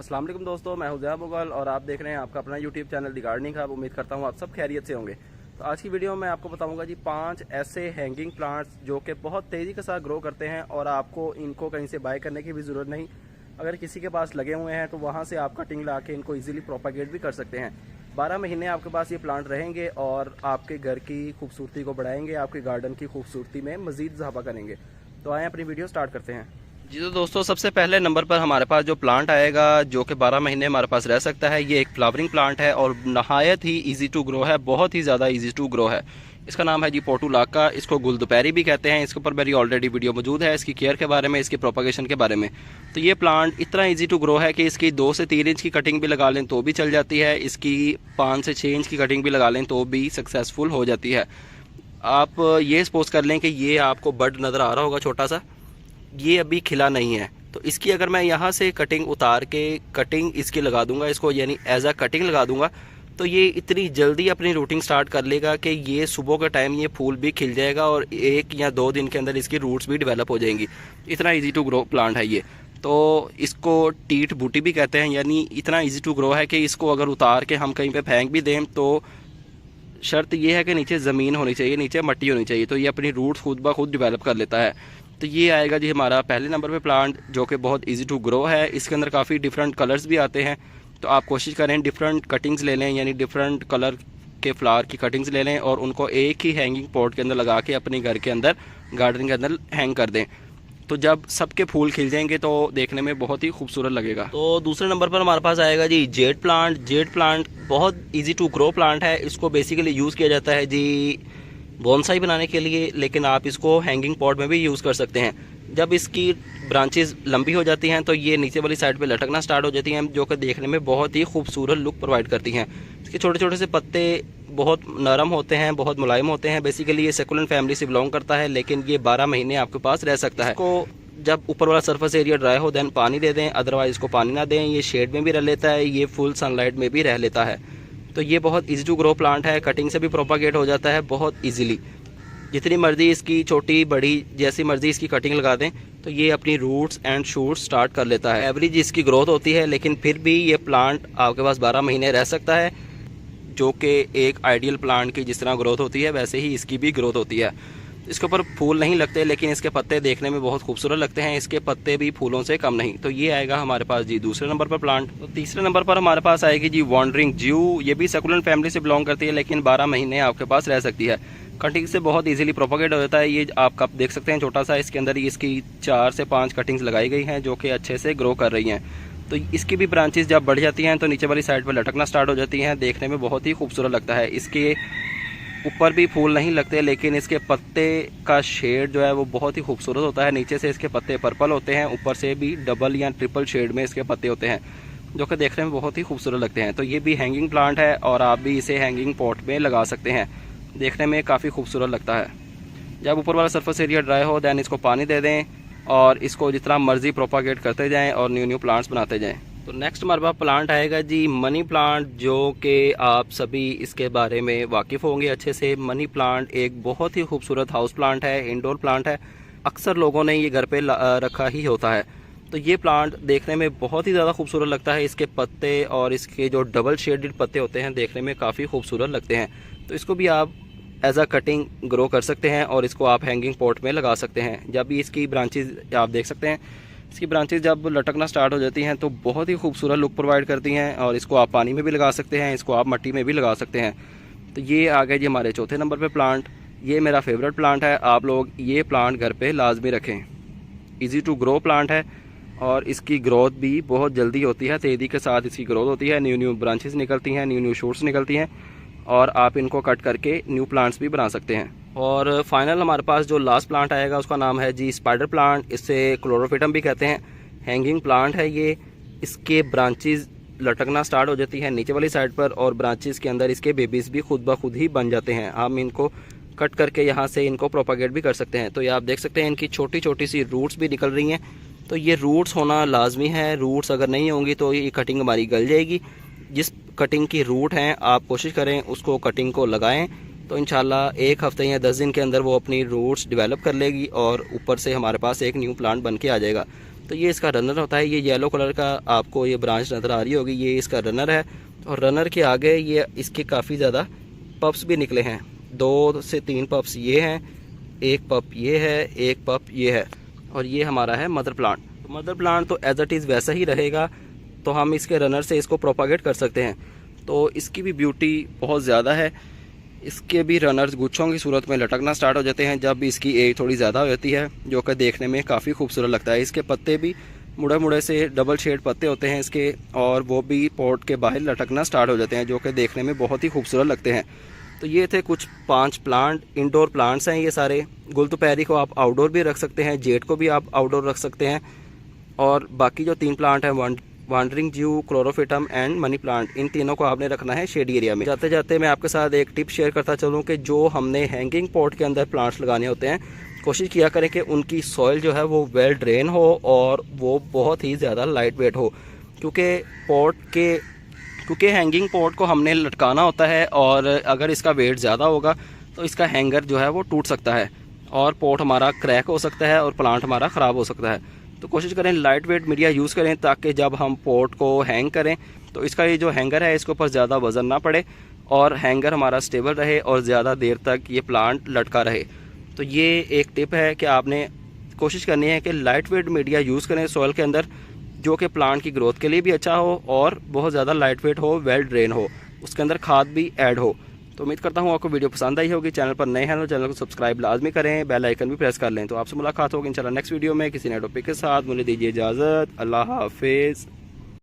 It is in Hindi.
अस्सलाम वालेकुम दोस्तों, मैं हूं ज़िया मुगल और आप देख रहे हैं आपका अपना यूट्यूब चैनल दी गार्डनिंग हब। उम्मीद करता हूं आप सब खैरियत से होंगे। तो आज की वीडियो में मैं आपको बताऊंगा जी 5 ऐसे हैंगिंग प्लांट्स जो कि बहुत तेज़ी के साथ ग्रो करते हैं और आपको इनको कहीं से बाय करने की भी ज़रूरत नहीं। अगर किसी के पास लगे हुए हैं तो वहाँ से आप कटिंग ला के इनको ईजिली प्रोपागेट भी कर सकते हैं। 12 महीने आपके पास ये प्लांट रहेंगे और आपके घर की खूबसूरती को बढ़ाएंगे, आपके गार्डन की खूबसूरती में मज़ीद इजाफा करेंगे। तो आएँ अपनी वीडियो स्टार्ट करते हैं जी। तो दोस्तों सबसे पहले नंबर पर हमारे पास जो प्लांट आएगा जो कि 12 महीने हमारे पास रह सकता है, ये एक फ्लावरिंग प्लांट है और नहायत ही इजी टू ग्रो है, बहुत ही ज़्यादा इजी टू ग्रो है। इसका नाम है जी पोर्टुलाका। इसको गुलदुपहरी भी कहते हैं। इसके ऊपर मेरी ऑलरेडी वीडियो मौजूद है इसकी केयर के बारे में, इसकी प्रोपागेशन के बारे में। तो ये प्लांट इतना इजी टू ग्रो है कि इसकी 2 से 3 इंच की कटिंग भी लगा लें तो भी चल जाती है, इसकी 5 से 6 इंच की कटिंग भी लगा लें तो भी सक्सेसफुल हो जाती है। आप ये सपोज कर लें कि ये आपको बड नज़र आ रहा होगा छोटा सा, ये अभी खिला नहीं है। तो इसकी अगर मैं यहाँ से कटिंग उतार के कटिंग इसकी लगा दूंगा, इसको यानी एज अ कटिंग लगा दूंगा, तो ये इतनी जल्दी अपनी रूटिंग स्टार्ट कर लेगा कि ये सुबह के टाइम ये फूल भी खिल जाएगा और 1 या 2 दिन के अंदर इसकी रूट्स भी डेवलप हो जाएंगी। इतना इजी टू ग्रो प्लांट है ये। तो इसको टीट बूटी भी कहते हैं, यानी इतना इजी टू ग्रो है कि इसको अगर उतार के हम कहीं पे फेंक भी दें तो शर्त ये है कि नीचे ज़मीन होनी चाहिए, नीचे मट्टी होनी चाहिए, तो ये अपनी रूट्स खुद ब खुद डेवलप कर लेता है। तो ये आएगा जी हमारा पहले नंबर पे प्लांट जो कि बहुत इजी टू ग्रो है। इसके अंदर काफ़ी डिफरेंट कलर्स भी आते हैं, तो आप कोशिश करें डिफरेंट कटिंग्स ले लें, यानी डिफरेंट कलर के फ्लावर की कटिंग्स ले लें और उनको एक ही हैंगिंग पॉट के अंदर लगा के अपने घर के अंदर गार्डन के अंदर हैंग कर दें। तो जब सबके फूल खिल जाएंगे तो देखने में बहुत ही खूबसूरत लगेगा। तो दूसरे नंबर पर हमारे पास आएगा जी जेड प्लांट। जेड प्लांट बहुत इजी टू ग्रो प्लांट है। इसको बेसिकली यूज़ किया जाता है जी बोनसाई बनाने के लिए, लेकिन आप इसको हैंगिंग पॉट में भी यूज़ कर सकते हैं। जब इसकी ब्रांचेस लंबी हो जाती हैं तो ये नीचे वाली साइड पे लटकना स्टार्ट हो जाती हैं, जो कि देखने में बहुत ही खूबसूरत लुक प्रोवाइड करती हैं। इसके छोटे छोटे से पत्ते बहुत नरम होते हैं, बहुत मुलायम होते हैं। बेसिकली ये सेकुलेंट फैमिली से बिलोंग करता है, लेकिन ये 12 महीने आपके पास रह सकता है। इसको जब ऊपर वाला सरफेस एरिया ड्राई हो देन पानी दे दें, अदरवाइज इसको पानी ना दें। ये शेड में भी रह लेता है, ये फुल सनलाइट में भी रह लेता है। तो ये बहुत ईजी टू ग्रो प्लांट है, कटिंग से भी प्रोपागेट हो जाता है बहुत ईजिली। जितनी मर्जी इसकी छोटी बड़ी जैसी मर्जी इसकी कटिंग लगा दें तो ये अपनी रूट्स एंड शूट्स स्टार्ट कर लेता है। एवरेज इसकी ग्रोथ होती है, लेकिन फिर भी ये प्लांट आपके पास 12 महीने रह सकता है, जो कि एक आइडियल प्लांट की जिस तरह ग्रोथ होती है वैसे ही इसकी भी ग्रोथ होती है। इसके ऊपर फूल नहीं लगते, लेकिन इसके पत्ते देखने में बहुत खूबसूरत लगते हैं। इसके पत्ते भी फूलों से कम नहीं। तो ये आएगा हमारे पास जी दूसरे नंबर पर प्लांट। तो तीसरे नंबर पर हमारे पास आएगी जी वॉन्डरिंग ज्यू। ये भी सेकुलेंट फैमिली से बिलोंग करती है, लेकिन 12 महीने आपके पास रह सकती है। कटिंग से बहुत इजीली प्रोपागेट हो जाता है। ये आप कप देख सकते हैं छोटा सा, इसके अंदर इसकी 4 से 5 कटिंग्स लगाई गई हैं जो कि अच्छे से ग्रो कर रही हैं। तो इसकी भी ब्रांचेस जब बढ़ जाती हैं तो नीचे वाली साइड पर लटकना स्टार्ट हो जाती हैं, देखने में बहुत ही खूबसूरत लगता है। इसके ऊपर भी फूल नहीं लगते, लेकिन इसके पत्ते का शेड जो है वो बहुत ही खूबसूरत होता है। नीचे से इसके पत्ते पर्पल होते हैं, ऊपर से भी डबल या ट्रिपल शेड में इसके पत्ते होते हैं, जो कि देखने में बहुत ही खूबसूरत लगते हैं। तो ये भी हैंगिंग प्लांट है और आप भी इसे हैंगिंग पॉट में लगा सकते हैं, देखने में काफ़ी खूबसूरत लगता है। जब ऊपर वाला सरफेस एरिया ड्राई हो दैन इसको पानी दे दें और इसको जितना मर्जी प्रोपागेट करते जाएं और न्यू प्लांट्स बनाते जाएं। तो नेक्स्ट हमारे पास प्लांट आएगा जी मनी प्लांट, जो कि आप सभी इसके बारे में वाकिफ़ होंगे अच्छे से। मनी प्लांट एक बहुत ही खूबसूरत हाउस प्लांट है, इंडोर प्लांट है। अक्सर लोगों ने ये घर पे रखा ही होता है। तो ये प्लांट देखने में बहुत ही ज़्यादा खूबसूरत लगता है। इसके पत्ते और इसके जो डबल शेडेड पत्ते होते हैं देखने में काफ़ी खूबसूरत लगते हैं। तो इसको भी आप एज अ कटिंग ग्रो कर सकते हैं और इसको आप हैंगिंग पॉट में लगा सकते हैं। जब भी इसकी ब्रांचेस आप देख सकते हैं, इसकी ब्रांचेस जब लटकना स्टार्ट हो जाती हैं तो बहुत ही खूबसूरत लुक प्रोवाइड करती हैं और इसको आप पानी में भी लगा सकते हैं, इसको आप मिट्टी में भी लगा सकते हैं। तो ये आ गए जी हमारे चौथे नंबर पे प्लांट। ये मेरा फेवरेट प्लांट है। आप लोग ये प्लांट घर पे लाजमी रखें। इजी टू ग्रो प्लांट है और इसकी ग्रोथ भी बहुत जल्दी होती है, तेज़ी के साथ इसकी ग्रोथ होती है। न्यू ब्रांचेस निकलती हैं, न्यू शूट्स निकलती हैं और आप इनको कट करके न्यू प्लांट्स भी बना सकते हैं। और फाइनल हमारे पास जो लास्ट प्लांट आएगा उसका नाम है जी स्पाइडर प्लांट। इससे क्लोरोफिटम भी कहते हैं। हैंगिंग प्लांट है ये। इसके ब्रांचेस लटकना स्टार्ट हो जाती है नीचे वाली साइड पर और ब्रांचेस के अंदर इसके बेबीज़ भी खुद ब खुद ही बन जाते हैं। हम इनको कट करके यहाँ से इनको प्रोपागेट भी कर सकते हैं। तो ये आप देख सकते हैं इनकी छोटी छोटी सी रूट्स भी निकल रही हैं। तो ये रूट्स होना लाजमी है। रूट्स अगर नहीं होंगी तो ये कटिंग हमारी गल जाएगी। जिस कटिंग की रूट हैं आप कोशिश करें उसको कटिंग को लगाएं, तो इंशाल्लाह 1 हफ्ते या 10 दिन के अंदर वो अपनी रूट्स डेवलप कर लेगी और ऊपर से हमारे पास एक न्यू प्लांट बन के आ जाएगा। तो ये इसका रनर होता है। ये येलो कलर का आपको ये ब्रांच नज़र आ रही होगी, ये इसका रनर है। और रनर के आगे ये इसके काफ़ी ज़्यादा पप्स भी निकले हैं, 2 से 3 पप्स ये हैं, एक पप ये है, एक पप ये है, और ये हमारा है मदर प्लांट। तो मदर प्लांट तो एज इट इज़ वैसा ही रहेगा, तो हम इसके रनर से इसको प्रोपागेट कर सकते हैं। तो इसकी भी ब्यूटी बहुत ज़्यादा है। इसके भी रनर्स गुच्छों की सूरत में लटकना स्टार्ट हो जाते हैं जब इसकी एज थोड़ी ज़्यादा हो जाती है, जो कि देखने में काफ़ी खूबसूरत लगता है। इसके पत्ते भी मुड़े मुड़े से डबल शेड पत्ते होते हैं इसके, और वो भी पॉट के बाहर लटकना स्टार्ट हो जाते हैं, जो कि देखने में बहुत ही खूबसूरत लगते हैं। तो ये थे कुछ 5 प्लांट, इंडोर प्लांट्स हैं ये सारे। गुलदुपहरी को आप आउटडोर भी रख सकते हैं, जेट को भी आप आउटडोर रख सकते हैं, और बाकी जो 3 प्लांट हैं वांडरिंग ज्यू, क्लोरोफिटम एंड मनी प्लांट, इन तीनों को आपने रखना है शेडी एरिया में। जाते जाते मैं आपके साथ एक टिप शेयर करता चलूँ कि जो हमने हैंगिंग पॉट के अंदर प्लांट्स लगाने होते हैं, कोशिश किया करें कि उनकी सॉइल जो है वो वेल ड्रेन हो और वो बहुत ही ज़्यादा लाइट वेट हो, क्योंकि हैंगिंग पॉट को हमने लटकाना होता है, और अगर इसका वेट ज़्यादा होगा तो इसका हैंगर जो है वो टूट सकता है और पॉट हमारा क्रैक हो सकता है और प्लांट हमारा ख़राब हो सकता है। तो कोशिश करें लाइट वेट मीडिया यूज़ करें, ताकि जब हम पॉट को हैंग करें तो इसका ये जो हैंगर है इसके ऊपर ज़्यादा वज़न ना पड़े और हैंगर हमारा स्टेबल रहे और ज़्यादा देर तक ये प्लांट लटका रहे। तो ये एक टिप है कि आपने कोशिश करनी है कि लाइट वेट मीडिया यूज़ करें सॉइल के अंदर, जो कि प्लांट की ग्रोथ के लिए भी अच्छा हो और बहुत ज़्यादा लाइट वेट हो, वेल ड्रेन हो, उसके अंदर खाद भी ऐड हो। तो उम्मीद करता हूँ आपको वीडियो पसंद आई होगी। चैनल पर नए हैं तो चैनल को सब्सक्राइब लाजमी करें, बेल आइकन भी प्रेस कर लें। तो आपसे मुलाकात होगी इंशाल्लाह नेक्स्ट वीडियो में किसी नए टॉपिक के साथ। मुझे दीजिए इजाज़त। अल्लाह हाफिज़।